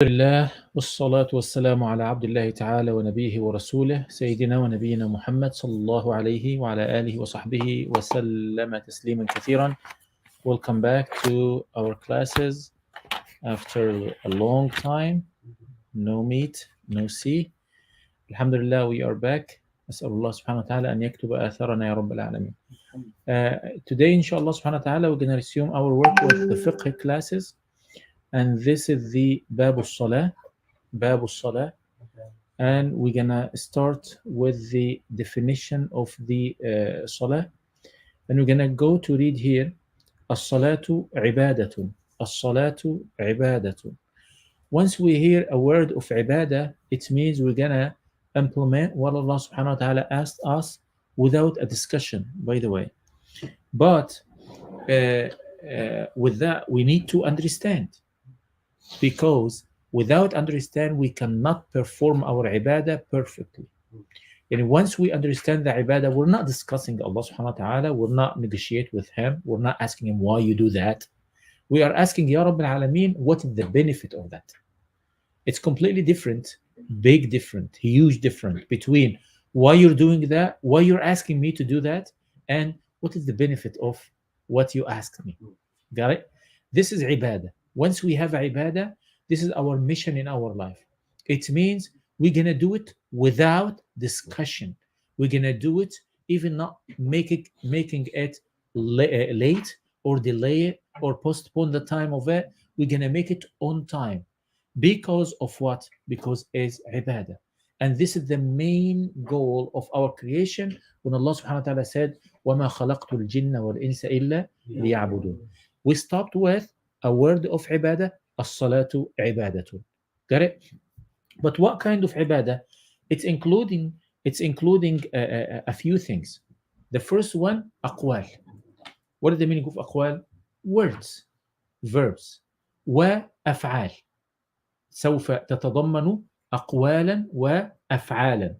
لله والصلاة والسلام على عبد الله تعالى ونبيه ورسوله سيدنا ونبينا محمد صلى الله عليه وعلى آله وصحبه وسلم تسليما كثيرا. Welcome back to our classes after a long time. No meet, no see. Alhamdulillah, we are back. أسأل الله سبحانه وتعالى أن يكتب آثارنا يا رب العالمين. Today, inshallah subhanahu wa ta'ala, we're going to resume our work with the fiqh classes. And this is the Babu Salah. And we're gonna start with the definition of the Salah, and we're gonna go to read here As-salatu ibadatun. As-salatu ibadatun. Once we hear a word of ibadah, it means we're gonna implement what Allah subhanahu wa ta'ala asked us without a discussion, by the way. But with that, we need to understand, because without understand, we cannot perform our ibadah perfectly. And once we understand the ibadah, we're not discussing Allah subhanahu wa ta'ala, we're not negotiate with him, we're not asking him why you do that. We are asking Ya Rabbil Alameen, what is the benefit of that? It's completely different, big different, huge difference between why you're doing that, why you're asking me to do that, and what is the benefit of what you asked me. Got it? This is ibadah. Once we have ibadah, this is our mission in our life. It means we're going to do it without discussion. We're going to do it even not making it late or delay it or postpone the time of it. We're going to make it on time. Because of what? Because it's ibadah. And this is the main goal of our creation when Allah subhanahu wa ta'ala said, وَمَا خَلَقْتُ الْجِنَّ وَالْإِنسَ إِلَّا لِيَعْبُدُونَ. We stopped with a word of ibadah, as-salatu ibadatun. Got it? But what kind of ibadah? It's including a few things. The first one, aqwal. What is the meaning of aqwal? Words, verbs. وأفعال. سوف تتضمن أقوالا وأفعالا.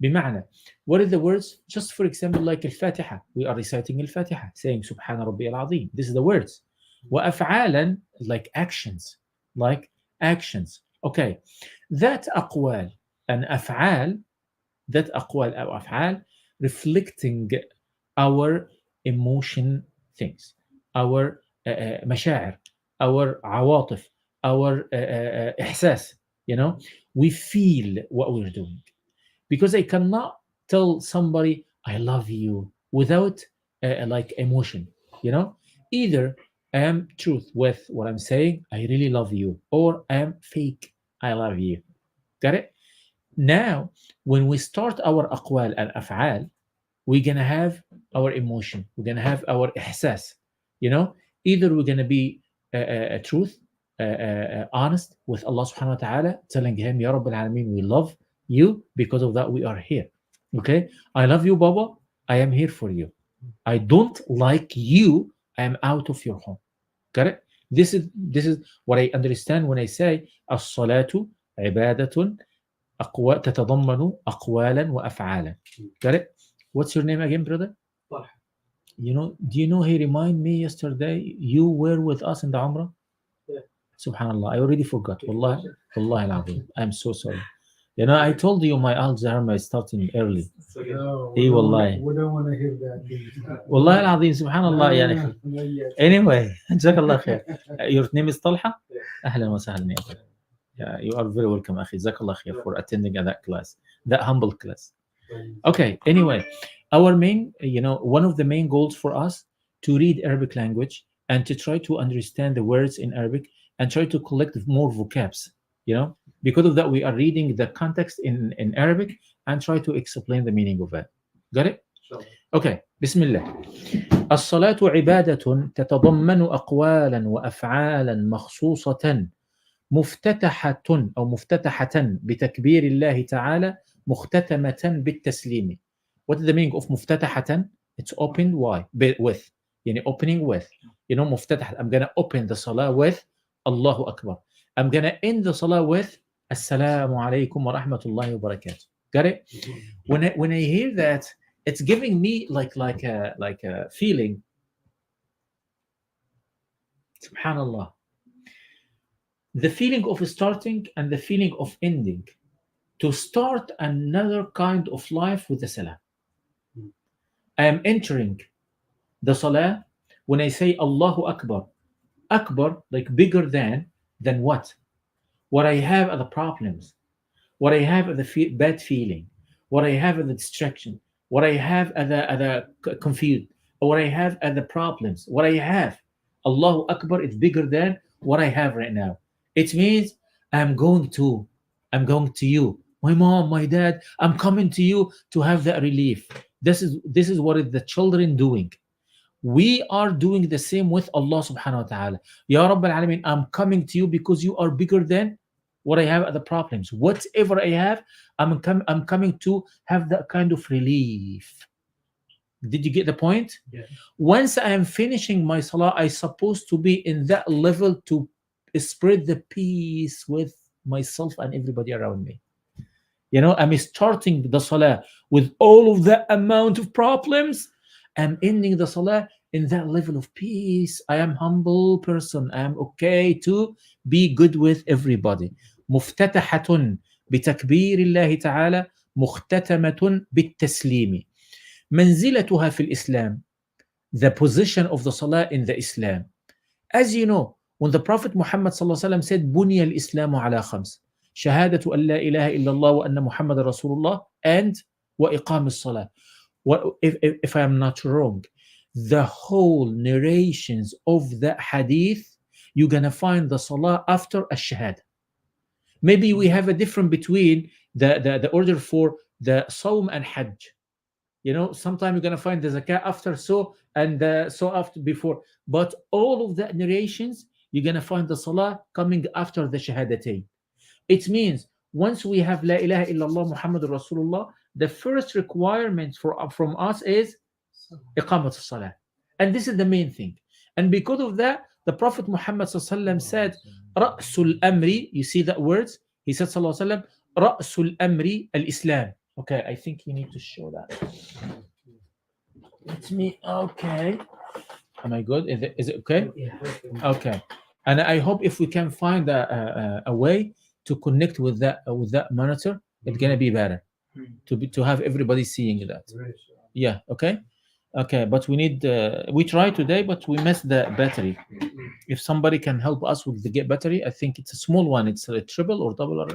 بمعنى, what are the words? Just for example, like al-Fatiha. We are reciting al-Fatiha, saying Subhana Rabbi al-Azim. This is the words. وأفعالا, like actions. Okay. That أقوال and أفعال, that أقوال أو أفعال, reflecting our emotion things, our مشاعر, our عواطف, our إحساس. We feel what we're doing. Because I cannot tell somebody I love you without like emotion. Either I am truth with what I'm saying, I really love you, or I am fake, I love you. Got it? Now, when we start our aqwal and af'al, we're gonna have our emotion, we're gonna have our ihsas. Either we're gonna be truth, honest with Allah subhanahu wa ta'ala, telling him, Ya Rabbil Alameen, we love you, because of that we are here. Okay? I love you, Baba, I am here for you. I don't like you, I am out of your home. Got it? This is what I understand when I say as-salatu ibadatun تتضمن أقوالا وأفعالا. Got it? What's your name again, brother? Do you know he reminded me yesterday you were with us in the Umrah? Yeah. Subhanallah, I already forgot. Wallahi al-azim. I'm so sorry. I told you my Alzheimer is starting early. No, we don't want to hear that. Wallahi al-azim, subhanallah. Anyway, jazakallah khair. Your name is Talha? Ahlan wa sahlan. Yeah, you are very welcome, akhi. Jazakallah khair for attending that class, that humble class. Okay, anyway, our main, one of the main goals for us to read Arabic language and to try to understand the words in Arabic and try to collect more vocabs, because of that we are reading the context in Arabic and try to explain the meaning of it. Got it? Sure. Okay, Bismillah. الصلاة عبادة تتضمن أقوالا وأفعالا مخصوصة مفتتحة أو مفتتحة بتكبير الله تعالى مختتمة بالتسليم. What is the meaning of مفتتحة? It's opened with. Opening with. مفتتحة. I'm gonna open the salah with Allahu Akbar. I'm gonna end the salah with Assalamu alaikum wa rahmatullahi wa barakatuh. Got it? When I hear that, it's giving me like a feeling. Subhanallah. The feeling of starting and the feeling of ending. To start another kind of life with the salah. I am entering the salah when I say Allahu Akbar. Akbar, like bigger than what? What I have are the problems, what I have are the bad feeling, what I have are the distraction, what I have are the confused, what I have are the problems, what I have. Allahu Akbar is bigger than what I have right now. It means I'm going to, I'm going to you. My mom, my dad, I'm coming to you to have that relief. This is what is the children doing. We are doing the same with Allah subhanahu wa ta'ala. Ya Rabbil Alameen, I'm coming to you because you are bigger than what I have other problems. Whatever I have, I'm coming to have that kind of relief. Did you get the point? Yeah. Once I am finishing my salah, I supposed to be in that level to spread the peace with myself and everybody around me. I'm starting the salah with all of that amount of problems. I'm ending the salah in that level of peace. I am humble person. I am okay to be good with everybody. مفتتحة بتكبير الله تعالى مختتمة بالتسليم. منزلتها في الإسلام. The position of the salah in the Islam. As you know, when the Prophet Muhammad صلى الله عليه وسلم said بني الإسلام على خمس شهادة أن لا إله إلا الله وأن محمد رسول الله and وإقام الصلاة. If I am not wrong, the whole narrations of the hadith, you're gonna find the salah after a shahada. Maybe we have a difference between the order for the Sawm and Hajj. Sometimes you're gonna find the zakah after so and so after before, but all of the narrations you're gonna find the salah coming after the shahadatain. It means once we have La ilaha illallah Muhammadur Rasulullah, the first requirement from us is iqamat salah. And this is the main thing. And because of that, the Prophet Muhammad sallallahu said, Ra'sul Amri, you see that words? He said, sallallahu alaihi wasallam, Ra'sul Amri al-Islam. Okay, I think you need to show that. It's me. Okay. Am I good? Is it okay? Yeah. Okay. And I hope if we can find a way to connect with that monitor, it's gonna be better to have everybody seeing that. Yeah. Okay. Okay. But we need we tried today, but we missed the battery. If somebody can help us with the get battery, I think it's a small one. It's a triple or double.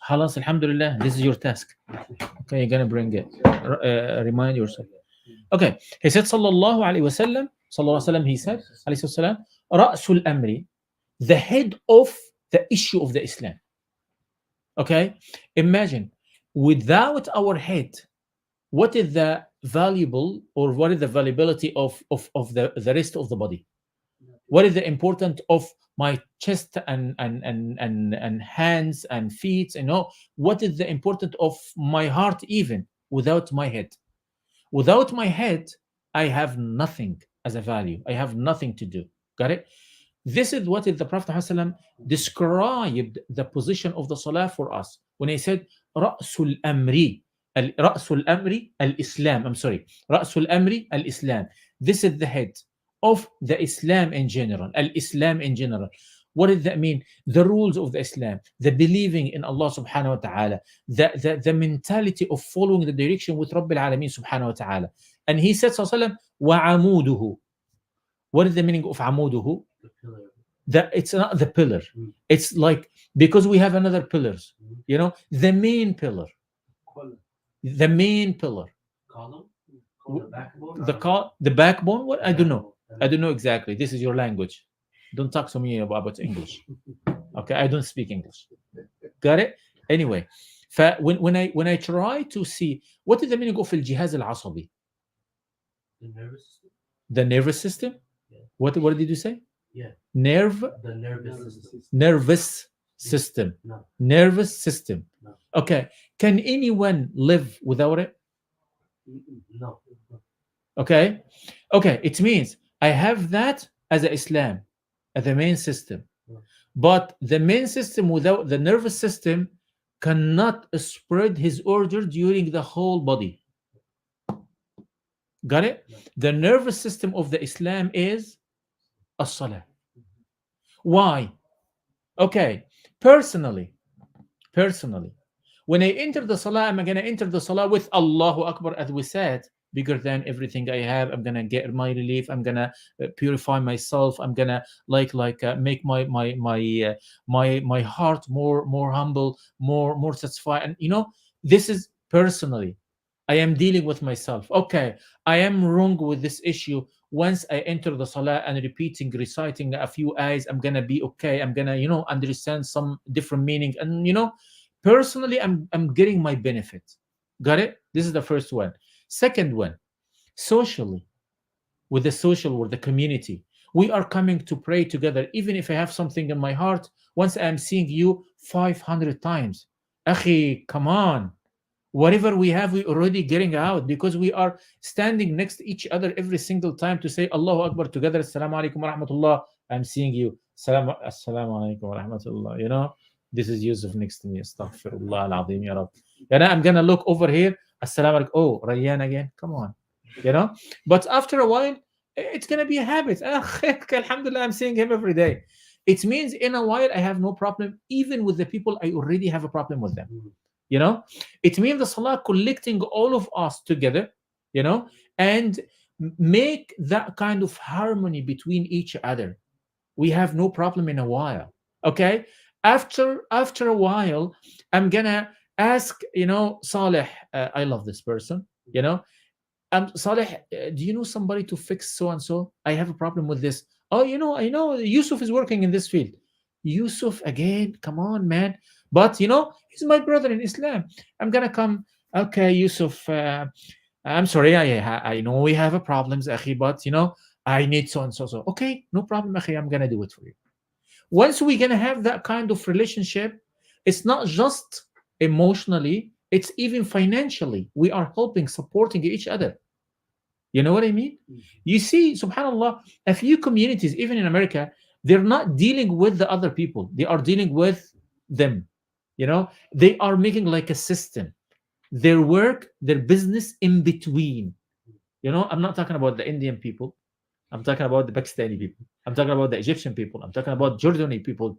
Halas, alhamdulillah. This is your task. Okay, you're gonna bring it. Remind yourself. Okay, he said, sallallahu alaihi wasallam. Sallallahu alaihi wasallam. He said, alayhi wasallam, Ra'sul Amri, the head of the issue of the Islam. Okay, imagine without our head, what is the valuable or what is the valuability of the rest of the body? What is the importance of my chest and hands and feet? What is the importance of my heart even without my head? Without my head, I have nothing as a value. I have nothing to do. Got it? This is what the Prophet ﷺ described the position of the salah for us when he said Ra'sul Amri. Ra'sul Amri al-Islam. I'm sorry. Ra'sul Amri al-Islam. This is the head of the Islam in general. Al-Islam in general. What does that mean? The rules of the Islam, the believing in Allah subhanahu wa ta'ala, the mentality of following the direction with Rabbil Alameen subhanahu wa ta'ala. And he said, sallallahu وَعَمُودُهُ. What is the meaning of amuduhu? The pillar. It's not the pillar. It's like, because we have another pillars, the main pillar. The main pillar. Column? The backbone? The backbone? What? I don't know. I don't know exactly. This is your language. Don't talk to me about English. Okay, I don't speak English. Got it? Anyway, when I try to see what is the meaning of الجهاز العصبي? The nervous system? The nervous system? Yeah. What did you say? Yeah. The nervous system. Nervous system. No. Nervous system. No. Okay. Can anyone live without it? No. Okay. Okay. It means I have that as a Islam, as the main system. But the main system without the nervous system cannot spread his order during the whole body. Got it? The nervous system of the Islam is as-salah. Why? Okay, personally, personally, when I enter the salah, I'm gonna enter the salah with Allahu Akbar, as we said, bigger than everything I have. I'm gonna get my relief. I'm gonna purify myself. I'm gonna make my heart more humble, more satisfied. And this is personally. I am dealing with myself. Okay, I am wrong with this issue. Once I enter the salah and repeating, reciting a few ayahs, I'm gonna be okay. I'm gonna, understand some different meaning, and personally, I'm getting my benefit. Got it? This is the first one. Second one, socially, with the social world, the community, we are coming to pray together. Even if I have something in my heart, once I'm seeing you 500 times, akhi, come on, whatever we have, we already getting out, because we are standing next to each other every single time to say Allahu Akbar together. Assalamu alaikum wa rahmatullah. I'm seeing you. Assalamu alaikum wa rahmatullah. This is Yusuf next to me. Astaghfirullah al-azim ya Rab. I'm gonna look over here. Assalamu alaikum. Oh, Rayyan again. Come on. You know. But after a while, it's gonna be a habit. Alhamdulillah, I'm seeing him every day. It means in a while I have no problem, even with the people I already have a problem with them. you know it means the salah collecting all of us together, and make that kind of harmony between each other. We have no problem in a while. Okay, after a while, I'm gonna ask, Saleh, I love this person, Saleh, do you know somebody to fix so and so? I have a problem with this. Oh, I know Yusuf is working in this field. Yusuf again, come on, man. But he's my brother in Islam. I'm gonna come. Okay, Yusuf. I'm sorry. I know we have a problems, akhi, but I need so and so. So okay, no problem, akhi. I'm gonna do it for you. Once we're gonna have that kind of relationship, it's not just emotionally, it's even financially. We are helping, supporting each other. You know what I mean? You see, subhanallah, a few communities, even in America, they're not dealing with the other people, they are dealing with them. They are making like a system, their work, their business in between. I'm not talking about the Indian people. I'm talking about the Pakistani people. I'm talking about the Egyptian people. I'm talking about Jordani people.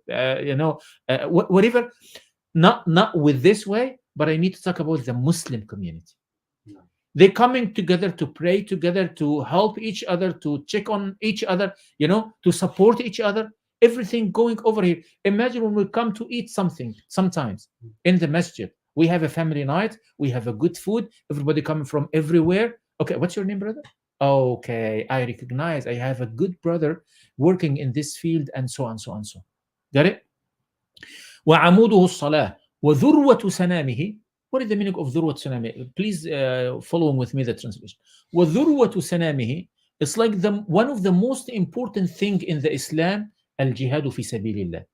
Whatever. Not with this way, but I need to talk about the Muslim community. They're coming together to pray together, to help each other, to check on each other, to support each other. Everything going over here. Imagine when we come to eat something, sometimes in the masjid, we have a family night, we have a good food, everybody coming from everywhere. Okay, what's your name, brother? Okay, I recognize I have a good brother working in this field, and so on, so on, so. Got it? وعموده الصلاة وذروة سنامه. What is the meaning of ذروة سنامه? Please follow with me the translation. وذروة سنامه, it's like one of the most important thing in the Islam, الجهاد في سبيل الله.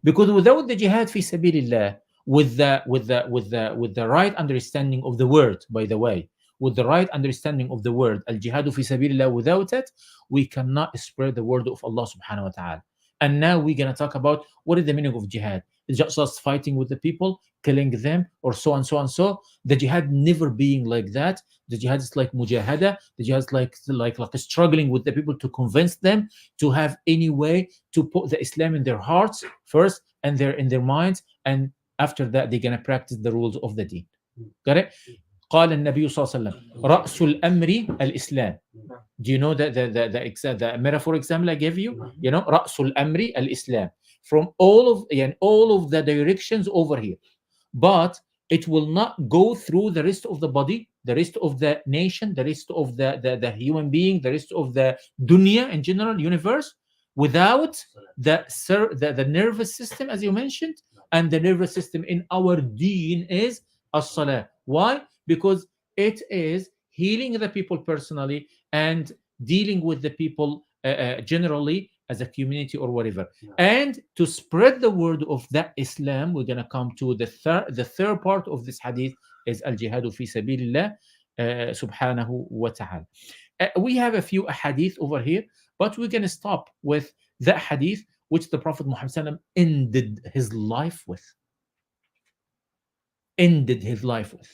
Because without the jihad fi sabilillah, with the right understanding of the word, by the way, with the right understanding of the word, al jihadu fi sabilillah, without it, we cannot spread the word of Allah subhanahu wa ta'ala. And now we're gonna talk about what is the meaning of jihad. It's just us fighting with the people, killing them, or so and so and so. The jihad never being like that. The jihad is like mujahada. The jihad is like struggling with the people to convince them to have any way to put the Islam in their hearts first, and in their minds, and after that they're gonna practice the rules of the deen. Got it? قال النبي صلى الله عليه وسلم رأس الأمر الإسلام. Do you know the metaphor example I gave you? رأس الأمر الإسلام. From all of the directions over here, but it will not go through the rest of the body, the rest of the nation, the rest of the human being, the rest of the dunya in general, universe, without the nervous system, as you mentioned. And the nervous system in our deen is as-salah. Why? Because it is healing the people personally and dealing with the people generally as a community or whatever. And to spread the word of that Islam, we're gonna come to the third part of this hadith, is al jihadu fi sabilillah subhanahu wa ta'ala. We have a few hadith over here, but we're gonna stop with that hadith which the Prophet Muhammad sallam ended his life with. Ended his life with.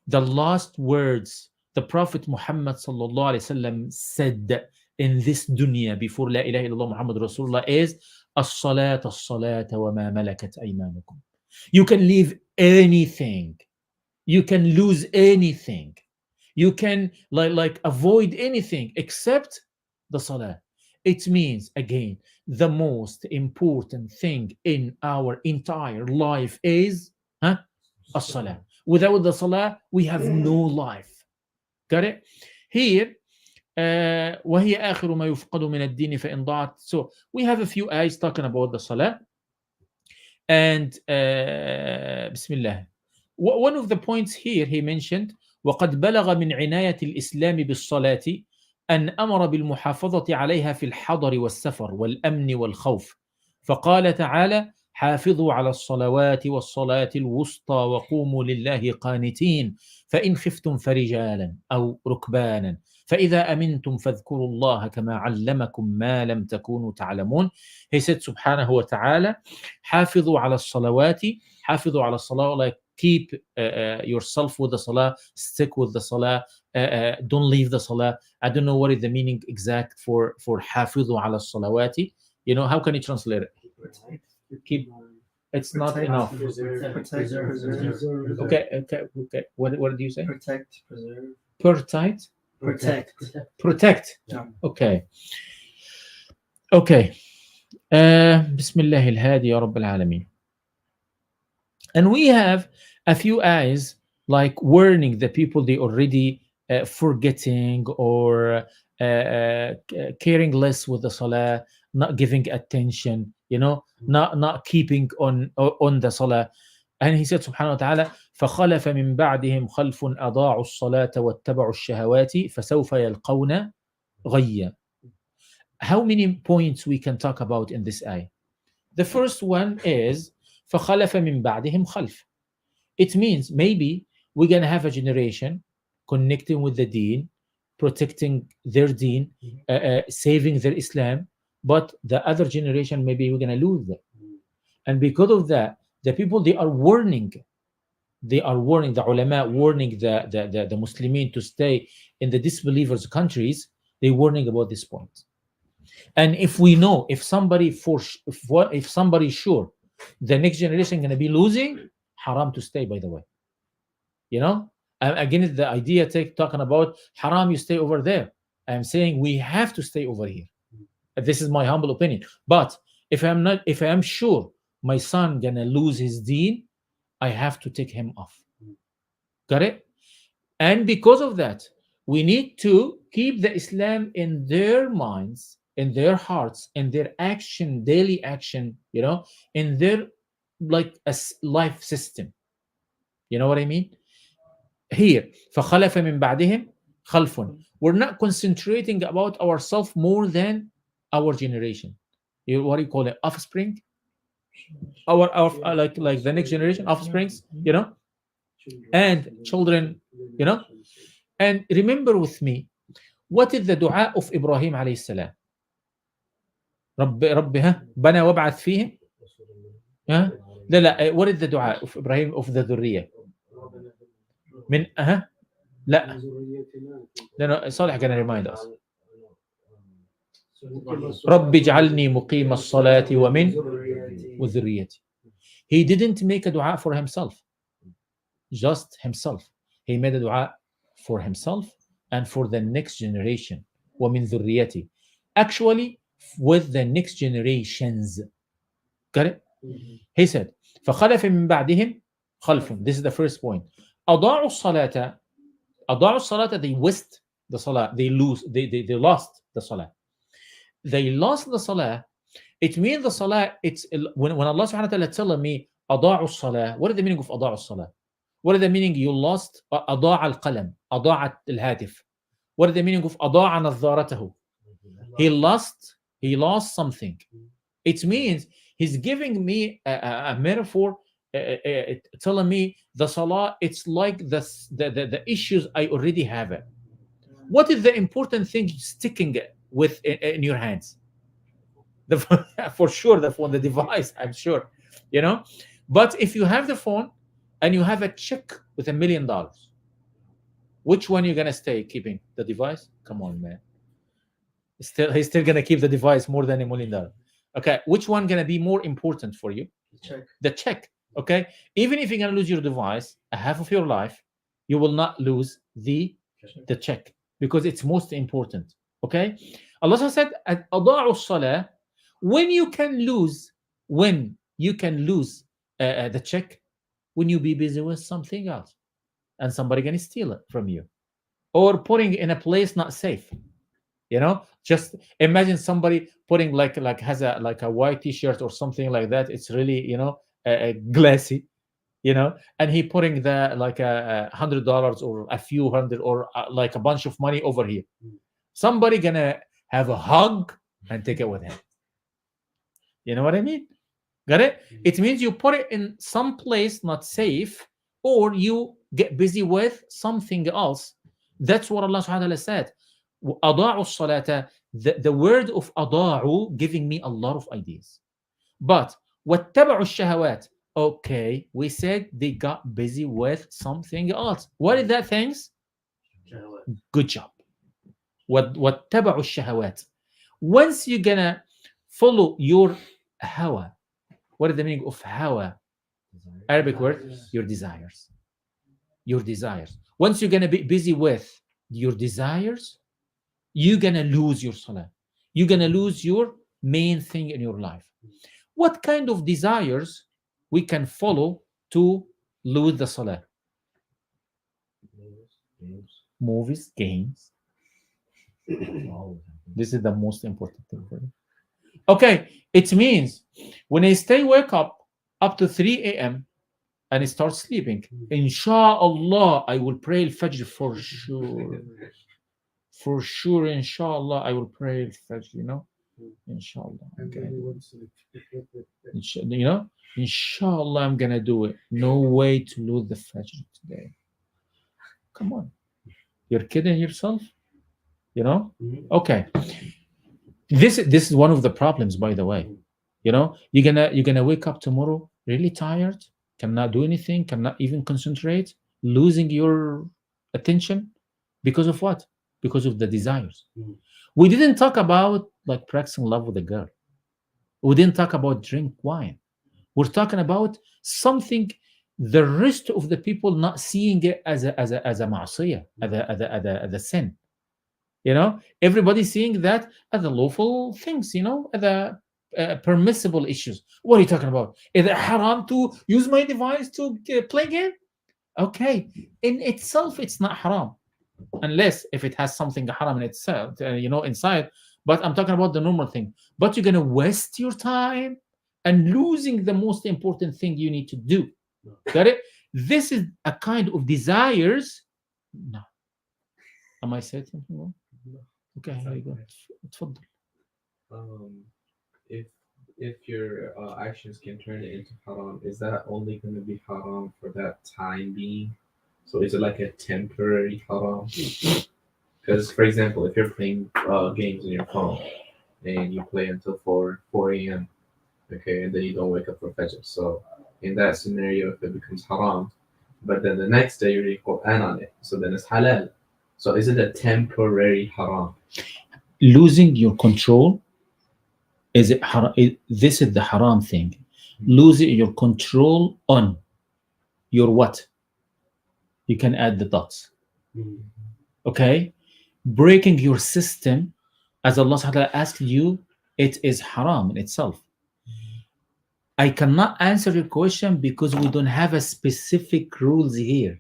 The last words the Prophet Muhammad sallallahu alaihi wasallam said in this dunya before La ilaha illallah Muhammad Rasulullah is as-salat as-salat wa ma malakat aymanukum. You can leave anything. You can lose anything. You can like avoid anything except the salah. It means again the most important thing in our entire life is as-salah. Without the salah, we have no life. Got it? Here, وهي آخر ما يفقد من الدين فإن ضاعت. So we have a few ayahs talking about the salah. And Bismillah. One of the points here he mentioned وقد بلغ من عناية الإسلام بالصلاة أن أمر بالمحافظة عليها في الحضر والسفر والأمن والخوف فقال تعالى حافظوا على الصلوات والصلاة الوسطى وقوموا لله قانتين فإن خفتم فرجالا أو ركبانا فإذا أمنتم فاذكروا الله كما علمكم ما لم تكونوا تعلمون. He said سبحانه وتعالى حافظوا على الصلوات, حافظوا على الصلاة, like keep yourself with the salah, stick with the salah, don't leave the salah. I don't know what is the meaning exact for حافظوا على الصلوات. You know, how can you translate it? Keep. It's not enough. Preserve. Okay. What do you say? Protect, preserve. Protect. Protect. Yeah. Okay. بسم الله الهادي يا رب العالمين. And we have a few ayahs like warning the people they already forgetting or caring less with the salah, not giving attention, you know, not keeping on the salah. And he said subhanahu wa ta'ala فخلف من بعدهم خلف أضاعوا الصلاة واتبعوا الشهوات فسوف يلقون غيا. How many points we can talk about in this ayah? The first one is فخلف من بعدهم خلف. It means maybe we're going to have a generation connecting with the deen, protecting their deen, saving their Islam, but the other generation maybe we're going to lose them. And because of that, the people, they are warning, the ulama warning the Muslimin to stay in the disbelievers' countries. They're warning about this point. And if we know, if somebody is sure the next generation going to be losing, haram to stay, by the way. You know, again, it's the idea talking about haram, you stay over there. I'm saying we have to stay over here. This is my humble opinion. But if I'm sure my son going to lose his deen, I have to take him off. Got it? And because of that, we need to keep the Islam in their minds, in their hearts, in their action, daily action, you know, in their like a life system. You know what I mean? Here, فَخَلَفَ مِنْ بَعْدِهِمْ خَلْفٌ. We're not concentrating about ourselves more than our generation. What do you call it? Offspring? Our like the next generation, offsprings, you know, and children, you know. And remember with me, what is the dua of Ibrahim alayhi salam? رب بنى وابعث فيهم لا what is the dua of Ibrahim of the ذرية من لا صالح gonna remind us رب اجعلني مقيم الصلاة ومن وذريتي. He didn't make a dua for himself, just himself. He made a dua for himself and for the next generation. ومن ذريتي, actually with the next generations. Got it? He said فخلف من بعدهم خلف. This is the first point. أضاعوا الصلاة, they waste the salah, they lost the salah. They lost the salah. It means the salah, it's when Allah subhanahu wa ta'ala telling me أضاعوا الصلاة, what is the meaning of أضاعوا الصلاة? What is the meaning you lost? أضاع القلم, أضاع الهاتف. What is the meaning of أضاع نظارته? He lost something. It means he's giving me a metaphor, telling me the salah, it's like the issues I already have it. What is the important thing sticking with in your hands? For sure the phone, the device, I'm sure, you know. But if you have the phone and you have a check with $1 million, which one are you gonna stay keeping? The device? Come on, man. Still, he's still gonna keep the device more than $1 million. Okay, which one gonna be more important for you? Check. The check. Okay, even if you're gonna lose your device a half of your life, you will not lose the check because it's most important. Okay, Allah said, "أضاعوا الصلاة." When you can lose, when you can lose the check, when you be busy with something else, and somebody gonna steal it from you, or putting in a place not safe. Just imagine somebody putting like has a like a white t-shirt or something like that. It's really glassy, and he putting the like $100 or a few hundred or like a bunch of money over here. Somebody gonna have a hug and take it with him. You know what I mean? Got it? It means you put it in some place not safe, or you get busy with something else. That's what Allah subhanahu wa ta'ala said. أضاعوا الصلاة. The word of أضاعوا giving me a lot of ideas. But واتبعوا الشهوات. Okay, we said they got busy with something else. What is that things? Good job. واتبعوا الشهوات. Once you're gonna follow your hawa. What is the meaning of hawa? Arabic word, your desires. Your desires. Once you're gonna be busy with your desires, you're gonna lose your salah. You're gonna lose your main thing in your life. What kind of desires we can follow to lose the salah? Movies, games. This is the most important thing for you. Okay, it means when I wake up to 3 a.m. and I start sleeping, inshallah, I will pray al-Fajr for sure. For sure, inshallah, I will pray al-Fajr, inshallah. Okay. Inshallah, I'm gonna do it. No way to lose the Fajr today. Come on. You're kidding yourself? Okay. This is one of the problems, by the way. You're gonna wake up tomorrow really tired, cannot do anything, cannot even concentrate, losing your attention because of what? Because of the desires. We didn't talk about like practicing love with a girl. We didn't talk about drink wine. We're talking about something the rest of the people not seeing it as a ma'asiyah, as a sin. Everybody seeing that as the lawful things, as the permissible issues. What are you talking about? Is it haram to use my device to play game? Okay, in itself, it's not haram, unless if it has something haram in itself, inside. But I'm talking about the normal thing. But you're gonna waste your time and losing the most important thing you need to do. Got it? This is a kind of desires. No. Am I saying something wrong? Okay, here you go. اتفضل. If your actions can turn it into haram, is that only going to be haram for that time being? So is it like a temporary haram? Because, for example, if you're playing games on your phone and you play until 4 a.m., okay, and then you don't wake up for Fajr. So in that scenario, if it becomes haram, but then the next day you read Quran on it, so then it's halal. So is it a temporary haram? Losing your control is it haram? This is the haram thing. Losing your control on your what? You can add the dots. Okay, breaking your system, as Allah subhanahu wa ta'ala asked you, it is haram in itself. I cannot answer your question because we don't have a specific rules here.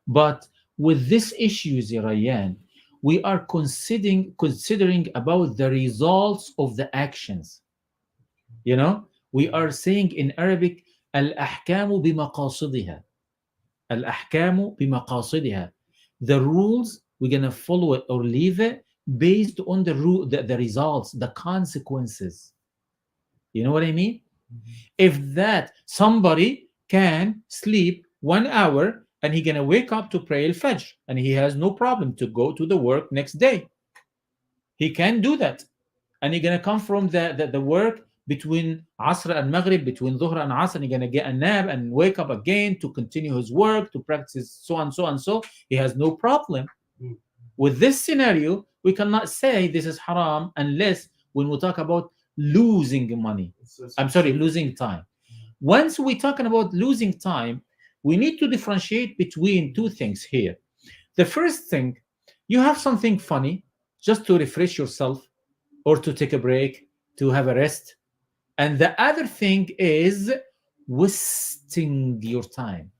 But with these issues, Rayyan, we are considering about the results of the actions. We are saying in Arabic, al-ahkamu bimaqasidiha. Al-ahkamu bimaqasidiha. The rules, we're gonna follow it or leave it based on the results, the consequences. You know what I mean? If that somebody can sleep 1 hour and he gonna wake up to pray al-Fajr and he has no problem to go to the work next day, he can do that, and he gonna come from the work between Asr and Maghrib, between Dhuhr and Asr, and he gonna get a nap and wake up again to continue his work, to practice so and so and so. He has no problem. With this scenario, We cannot say this is haram unless when we talk about losing money. I'm sorry, losing time. Once we're talking about losing time, we need to differentiate between two things here. The first thing, you have something funny just to refresh yourself or to take a break, to have a rest. And the other thing is wasting your time.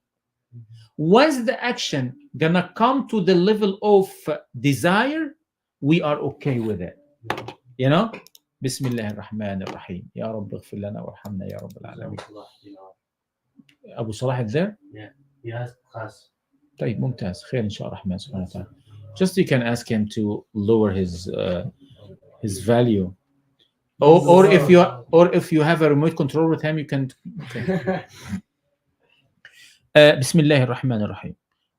Once the action gonna come to the level of desire, we are okay with it. You know? بسم الله الرحمن الرحيم يا رب اغفر لنا وارحمنا يا رب العالمين. أبو صلاح is there? Yeah, he has class. طيب ممتاز خير إن شاء الله الرحمن سبحانه وتعالى. Just you can ask him to lower his value. Or if you have a remote control with him, you can. Okay. بسم الله الرحمن الرحيم.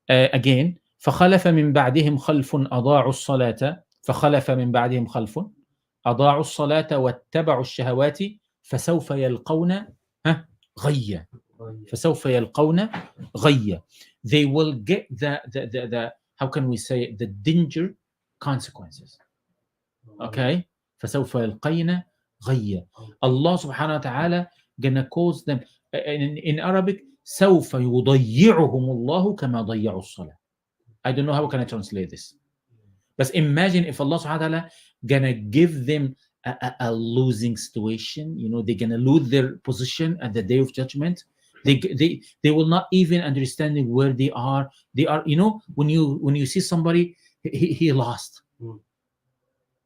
Again, فخلف من بعدهم خلف أضاعوا الصلاة فخلف من بعدهم خلف أضاعوا الصلاة واتبعوا الشهوات فسوف يلقون غيا. فسوف يلقون غيا. They will get the how can we say it? The danger consequences. Okay. فسوف يلقين غيا. Allah subhanahu wa ta'ala gonna cause them in Arabic سوف يضيعهم الله كما ضيعوا الصلاة. I don't know how can I translate this. But imagine if Allah subhanahu wa ta'ala gonna give them a losing situation, you know, they're gonna lose their position at the day of judgment. They will not even understanding where they are. They are, you know, when you see somebody, he lost.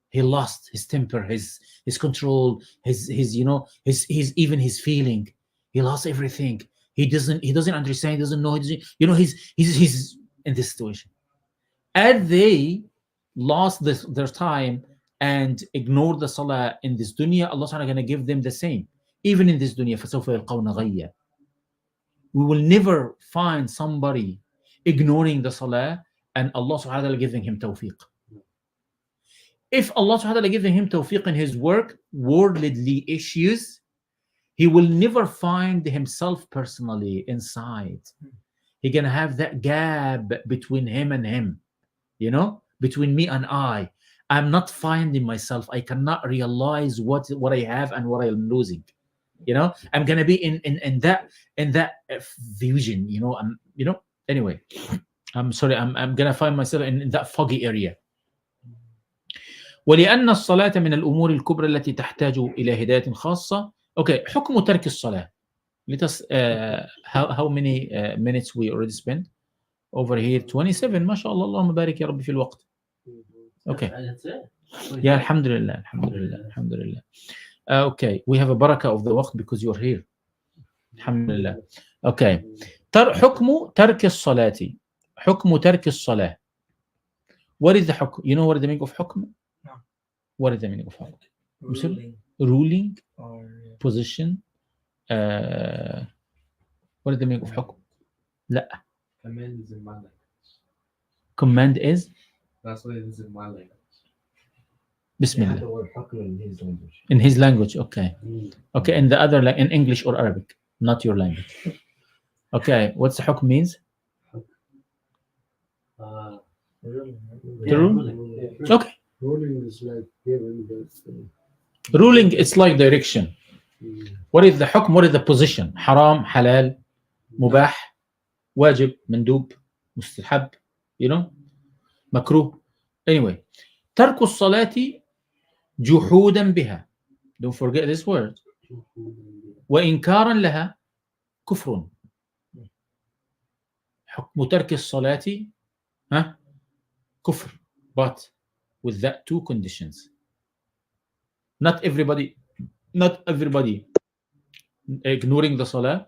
He lost his temper, his control, his you know, his even his feeling. He lost everything. He doesn't understand. He doesn't know. You know, he's in this situation. As they lost their time and ignored the salah in this dunya, Allah Subhanahu going to give them the same. Even in this dunya, فَسَوْفَ يَلْقَوْنَ غَيًّا. We will never find somebody ignoring the salah and Allah Subhanahu wa ta'ala giving him tawfiq. If Allah Subhanahu wa ta'ala giving him tawfiq in his work, worldly issues, he will never find himself personally inside. He's gonna have that gap between him and him, you know, between me and I. I'm not finding myself. I cannot realize what I have and what I'm losing. You know, I'm gonna be in that vision. You know, Anyway, I'm sorry. I'm gonna find myself in that foggy area. ولأن الصلاة من الأمور الكبرى التي تحتاج إلى هداية خاصة. Okay, حكم ترك الصلاة. Let us how many minutes we already spent over here? 27. ما شاء الله اللهم بارك يا رب في الوقت. Okay. That's it. Yeah, alhamdulillah, alhamdulillah, alhamdulillah. Okay, we have a barakah of the waqt because you're here. Alhamdulillah. Okay. حكم ترك الصلاة. حكم ترك الصلاة. What is the حكم? You know what is the meaning of حكم? No. What is the meaning of حكم? Ruling. Ruling, position. What is the meaning of حكم? لا. Command is in my language. Command is? That's what it is in my language. Bismillah. The word حكم in his language. In his language, okay. Okay, in the other, in English or Arabic, not your language. Okay, what's the حكم means? Ruling. Okay. Ruling is like given that. Ruling, it's like direction. What is the حكم? What is the position? حرام, halal, مباح, واجب, مندوب, مستحب, you know, مكروه. Anyway, ترك الصلاة جحودا بها. Don't forget this word. وإنكارا لها كفر. حكم ترك الصلاة كفر. But with that two conditions. Not everybody ignoring the salah